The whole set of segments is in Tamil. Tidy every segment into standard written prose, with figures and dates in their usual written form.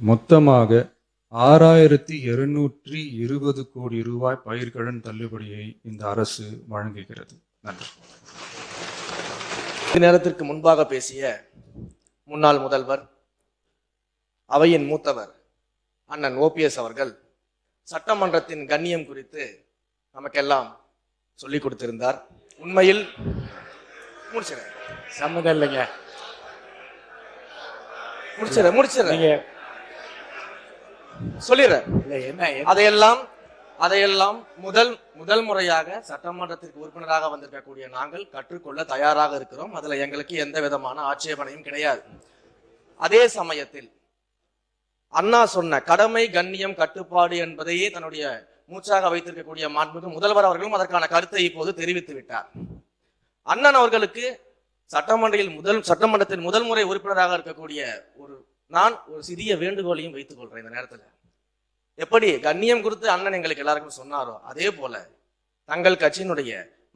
மொத்தமாக 6220 கோடி ரூபாய் பயிர்க்கடன் தள்ளுபடியை இந்த அரசு வழங்குகிறது. நன்றி. நேரத்திற்கு முன்பாக பேசிய முன்னாள் முதல்வர், அவையின் மூத்தவர் அண்ணன் ஓபிஎஸ் அவர்கள் சட்டமன்றத்தின் கண்ணியம் குறித்து நமக்கெல்லாம் சொல்லிக் கொடுத்திருந்தார். உண்மையில் சம்மதம் இல்லைங்க, முடிச்சிடறேன் சொல்லிடுறேன். அதையெல்லாம் முதல் முறையாக சட்டமன்றத்திற்கு உறுப்பினராக வந்திருக்கக்கூடிய நாங்கள் கற்றுக்கொள்ள தயாராக இருக்கிறோம். அதுல எங்களுக்கு எந்த விதமான ஆட்சேபனையும் கிடையாது. அதே சமயத்தில் அண்ணா சொன்ன கடமை, கண்ணியம், கட்டுப்பாடு என்பதையே தன்னுடைய மூச்சாக வைத்திருக்கக்கூடிய மாண்புமிகு முதல்வர் அவர்களும் அதற்கான கருத்தை இப்போது தெரிவித்து விட்டார். அண்ணன் அவர்களுக்கு சட்டமன்றத்தின் முதல் முறை உறுப்பினராக இருக்கக்கூடிய நான் ஒரு சிறிய வேண்டுகோளையும் வைத்துக் கொள்றேன். இந்த நேரத்தில் எப்படி கண்ணியம் குறித்து அண்ணன் எங்களுக்கு எல்லாருக்கும் சொன்னாரோ, அதே போல தங்கள் கட்சியினுடைய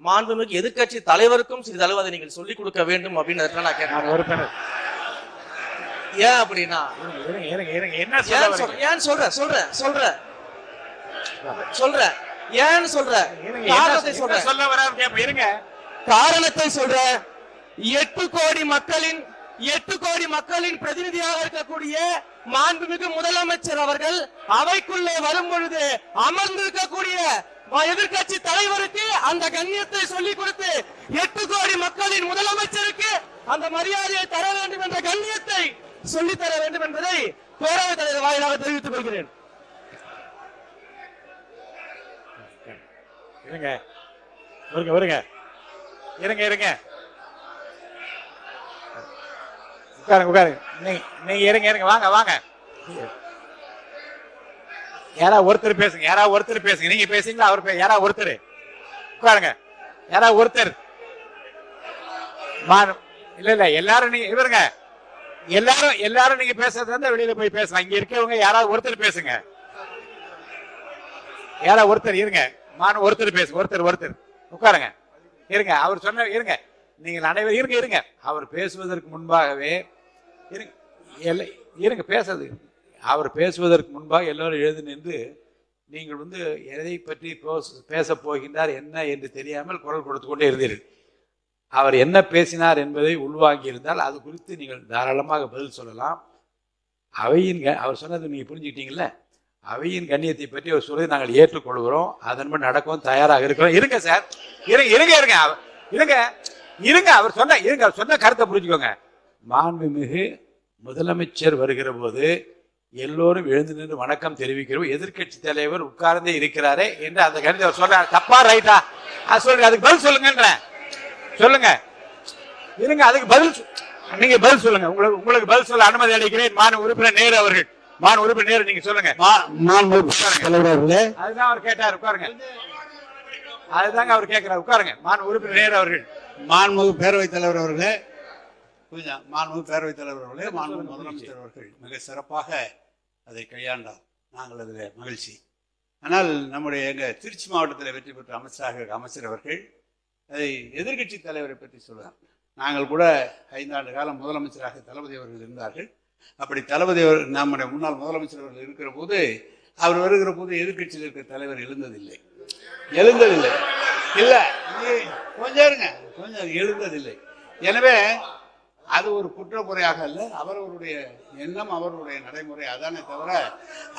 மாண்புமிகு எதிர்கட்சி தலைவருக்கும் சிறிதளவு அதை நீங்கள் சொல்லிக் கொடுக்க வேண்டும் அப்படின்னு நான் கேட்டேன். ஏன் அப்படின்னா காரணத்தை சொல்ற 8 கோடி மக்களின் பிரதிநிதியாக இருக்கக்கூடிய மாண்புமிகு முதலமைச்சர் அவர்கள் அவைக்குள்ளே வரும் பொழுது அமர்ந்திருக்கக்கூடிய எதிர்கட்சி தலைவருக்கு அந்த கண்ணியத்தை சொல்லிக் கொடுத்து 8 கோடி மக்களின் முதலமைச்சருக்கு அந்த மரியாதையை தர வேண்டும் என்ற கண்ணியத்தை சொல்லி தர வேண்டும் என்பதை பேரவைத் தலைவர் வாயிலாக தெரிவித்துக் கொள்கிறேன். நீங்க இருங்க வாங்க யாராவது ஒருத்தர் பேசுங்க. நீங்க பேசுங்களா? அவர் யாராவது ஒருத்தர் உட்காருங்க. யாராவது ஒருத்தர் இல்ல எல்லாரும் நீங்க இவருங்க எல்லாரும் நீங்க பேசுறது வந்து வெளியில போய் பேசலாம். இங்க இருக்கவங்க யாராவது ஒருத்தர் பேசுங்க. யாராவது ஒருத்தர் இருங்க. ஒருத்தர் பேசுங்க. ஒருத்தர் உட்காருங்க. இருங்க. அவர் சொன்ன இருங்க. நீங்கள் அனைவரும் இருங்க. அவர் பேசுவதற்கு முன்பாகவே இருங்க பேசுறது. அவர் பேசுவதற்கு முன்பாக எல்லோரும் எழுந்து நின்று நீங்கள் வந்து எதை பற்றி பேச போகின்றார் என்ன என்று தெரியாமல் குரல் கொடுத்து கொண்டே இருந்தீர்கள். அவர் என்ன பேசினார் என்பதை உள்வாங்கி இருந்தால் அது குறித்து நீங்கள் தாராளமாக பதில் சொல்லலாம். அவர் சொன்னது நீங்கள் புரிஞ்சுக்கிட்டீங்களா? அவையின் கண்ணியத்தை பற்றி அவர் சொல்வதை நாங்கள் ஏற்றுக்கொள்கிறோம். அதன்படி நடக்கவும் தயாராக இருக்கிறோம். இருங்க சார், இருங்க. அவர் சொன்ன கருத்தை புரிஞ்சுக்கோங்க. மாண்புமிகு முதலமைச்சர் வருகிற போது எல்லோரும் எழுந்து நின்று வணக்கம் தெரிவிக்கிறோம். எதிர்கட்சி தலைவர் உட்கார்ந்தே இருக்கிறாரே என்று அந்த கருத்தை அவர் சொல்றாரு. தப்பா ரைட்டா? சொல்லுங்க, அதுக்கு பதில் சொல்லுங்க. இருங்க, அதுக்கு நீங்க பதில் சொல்லுங்க. உங்களுக்கு பதில் சொல்ல அனுமதி அளிக்கிறேன். மாண்பு உறுப்பினர் நேரு அவர்கள். நீங்க சொல்லுங்க. அதுதான் அவர் கேட்டார். உட்காருங்க. அதுதாங்க அவர் கேட்கிறார். உட்காருங்க. மாண்பு உறுப்பினர் நேரு அவர்கள். மாண்புமிகு பேரவைத் தலைவர் அவர்களே, மாண்புமிகு பேரவைத் தலைவர் அவர்களே, மாண்புமிகு முதலமைச்சர் அவர்கள் மிக சிறப்பாக அதை கையாண்டார். நாங்கள் அதில் மகிழ்ச்சி. ஆனால் நம்முடைய எங்கள் திருச்சி மாவட்டத்தில் வெற்றி பெற்ற அமைச்சர் அவர்கள் அதை எதிர்கட்சி தலைவரை பற்றி சொல்றார். நாங்கள் கூட 5 ஆண்டு காலம் முதலமைச்சராக தளபதி அவர்கள் இருந்தார்கள். அப்படி தளபதி அவர்கள் நம்முடைய முன்னாள் முதலமைச்சர் அவர்கள் இருக்கிற போது, அவர் வருகிற போது எதிர்கட்சியில் இருக்கிற தலைவர் எழுந்ததில்லை. கொஞ்சம் எழுந்ததில்லை. எனவே அது ஒரு குற்றக்குறையாக அல்ல, அவர்களுடைய எண்ணம், அவர்களுடைய நடைமுறை. அதானே தவிர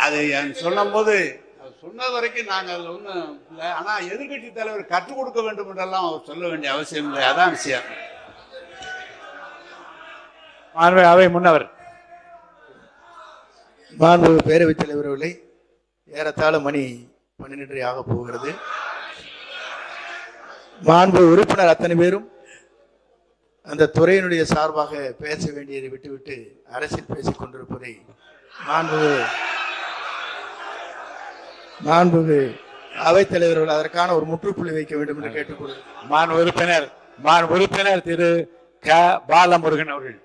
அதை சொல்லும் போது சொன்னது வரைக்கும் நாங்கள் அதில் ஒன்றும் இல்லை. ஆனால் எதிர்கட்சி தலைவர் கற்றுக் கொடுக்க வேண்டும் என்றெல்லாம் அவர் சொல்ல வேண்டிய அவசியம் இல்லை. அதான் விஷயம். அவை முன்னவர் மாண்பு பேரவைத் தலைவர் அவர்களை, ஏறத்தாழ மணி 12 ஆக போகிறது. மாண்பு உறுப்பினர் அத்தனை பேரும் அந்த துறையினுடைய சார்பாக பேச வேண்டியதை விட்டுவிட்டு அரசியல் பேசிக் கொண்டிருப்பதை மாண்புமிகு அவைத்தலைவர்கள் அதற்கான ஒரு முற்றுப்புள்ளி வைக்க வேண்டும் என்று கேட்டுக்கொள்கிறேன். மாண்பு உறுப்பினர் திரு க. பாலமுருகன் அவர்கள்.